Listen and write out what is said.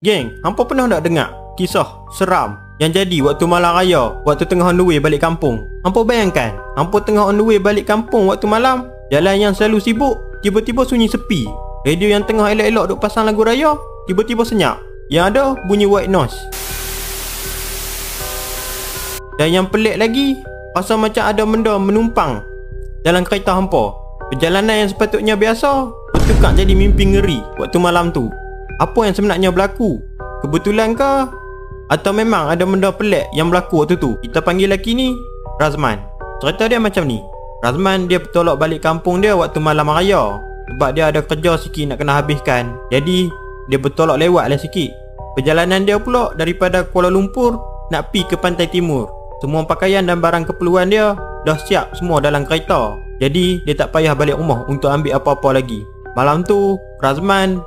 Geng, hampa pernah tak dengar kisah seram yang jadi waktu malam raya, waktu tengah on the way balik kampung? Hampa bayangkan, hampa tengah on the way balik kampung waktu malam, jalan yang selalu sibuk, tiba-tiba sunyi sepi. Radio yang tengah elok-elok duk pasang lagu raya, tiba-tiba senyap. Yang ada bunyi white noise. Dan yang pelik lagi, rasa macam ada benda menumpang dalam kereta hampa. Perjalanan yang sepatutnya biasa bertukar jadi mimpi ngeri waktu malam tu. Apa yang sebenarnya berlaku? Kebetulan ke? Atau memang ada benda pelik yang berlaku waktu tu? Kita panggil lelaki ni Razman. Cerita dia macam ni. Razman dia bertolak balik kampung dia waktu malam raya, sebab dia ada kerja sikit nak kena habiskan. Jadi dia bertolak lewat lah sikit. Perjalanan dia pula daripada Kuala Lumpur nak pi ke pantai timur. Semua pakaian dan barang keperluan dia dah siap semua dalam kereta. Jadi dia tak payah balik rumah untuk ambil apa-apa lagi. Malam tu Razman